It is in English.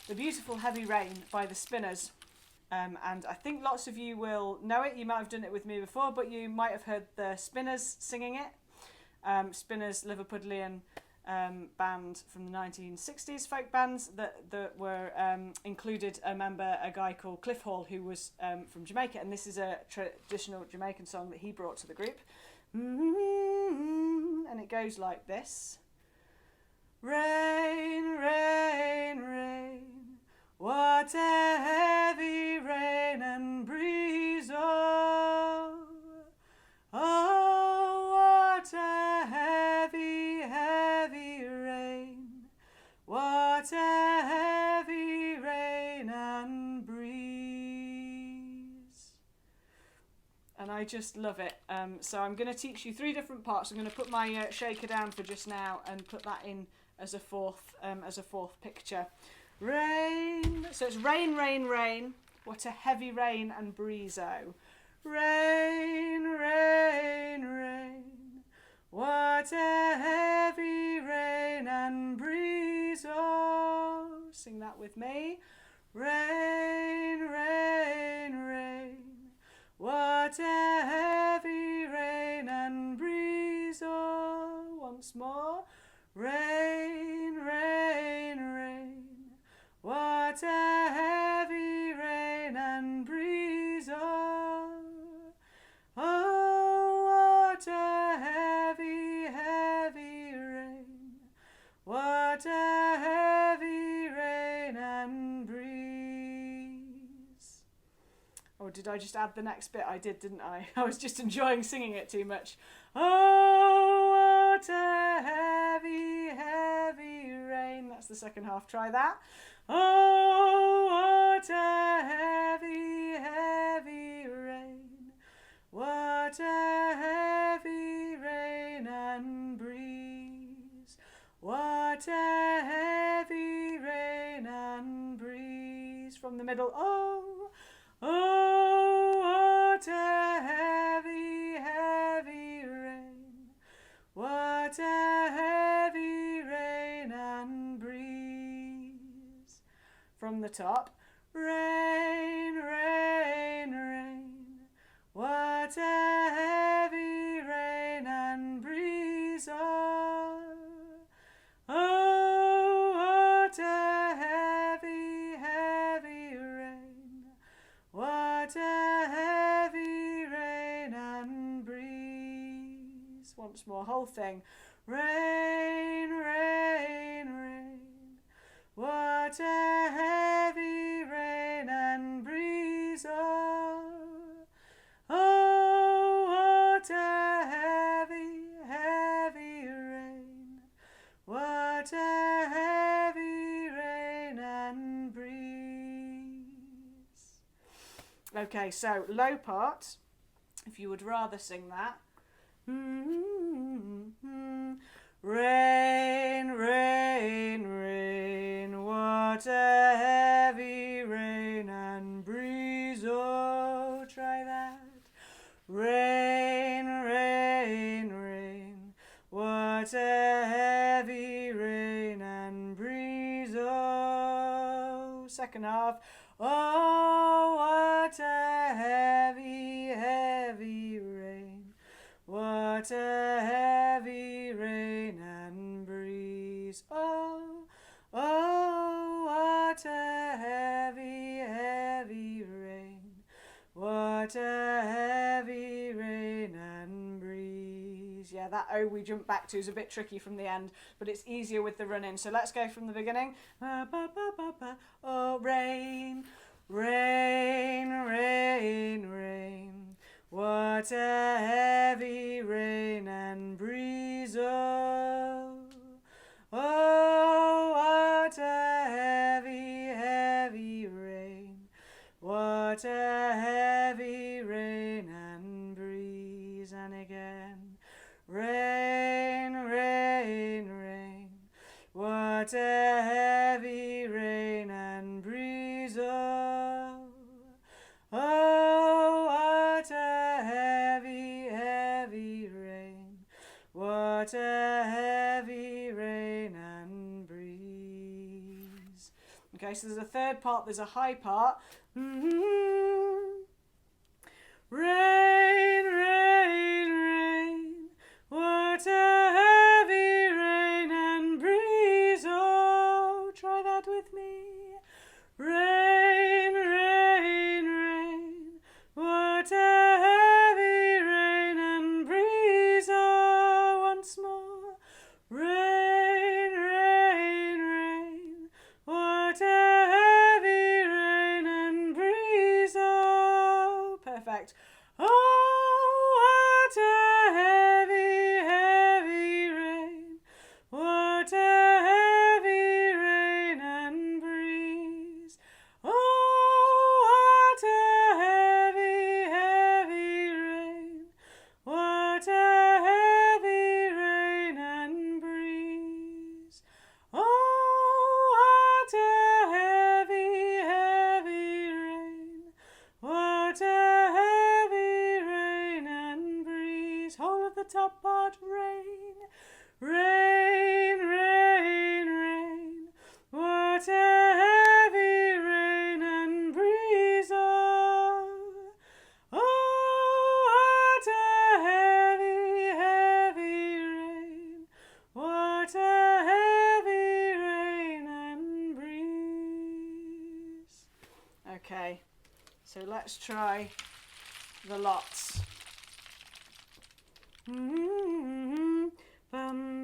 The Beautiful Heavy Rain by the Spinners. And I think lots of you will know it. You might have done it with me before, but you might have heard the Spinners singing it. Spinners, Liverpudlian band from the 1960s, folk bands that were included a member, a guy called Cliff Hall, who was from Jamaica, and this is a traditional Jamaican song that he brought to the group. And it goes like this. Rain, rain, rain, what a heavy rain and breeze, oh, oh, what a heavy, heavy rain, what a heavy rain and breeze. And I just love it. So I'm going to teach you 3 different parts. I'm going to put my shaker down for just now and put that in as a fourth picture. Rain, so it's rain, rain, rain, what a heavy rain and breeze-o. Rain, rain, rain, what a heavy rain and breeze-o. Sing that with me. Rain, rain, rain, what a heavy rain and breeze-o. Once more. Rain, rain, rain, what a heavy rain and breeze, oh, oh, what a heavy, heavy rain, what a heavy rain and breeze. Oh, did I just add the next bit? I did, didn't I? I was just enjoying singing it too much. Oh, what a heavy, heavy rain. That's the second half. Try that. Oh, what a heavy, heavy rain. What a heavy rain and breeze. What a heavy rain and breeze. From the middle. Oh, oh, what a heavy, heavy rain. What a heavy rain and breeze. From the top. Rain, rain, rain. What a heavy rain and breeze. Oh, oh, what a heavy, heavy rain. What a heavy rain and breeze. Once more, whole thing. Rain, rain, rain. What a heavy rain and breeze. Oh, oh, what a heavy, heavy rain. What a heavy rain and breeze. Okay, so low part, if you would rather sing that. Rain, rain, rain, what a heavy rain and breeze, oh, try that. Rain, rain, rain, what a heavy rain and breeze, oh. Second half. Oh, what a heavy, heavy rain. What a heavy rain and breeze. Oh, oh, what a heavy, heavy rain. What a heavy rain and breeze. Yeah, that oh we jump back to is a bit tricky from the end, but it's easier with the run-in. So let's go from the beginning. Oh, rain, rain, rain, rain. What a heavy rain and breeze, oh, oh, what a heavy, heavy rain. What a heavy rain and breeze. And again. Rain, rain, rain. What a heavy rain and breeze, oh, oh, what a heavy, heavy rain. What a heavy rain and breeze. Okay, so there's a third part, there's a high part. Rain, rain, rain, what a heavy rain and breeze. Oh, try that with me. Rain, rain, rain, what a heavy rain and breeze. Oh, once more. Rain, rain, rain, what a heavy rain and breeze. Oh, perfect. Oh, what a heavy, heavy rain. What a heavy rain and breeze. Oh, what a heavy, heavy rain. What a heavy rain and breeze. Oh, what a heavy, heavy rain. What a heavy rain and breeze. Whole of the top part, rain, rain, rain, rain. What a heavy rain and breeze. Oh, what a heavy, heavy rain. What a heavy rain and breeze. Okay, so let's try the lots. Bum,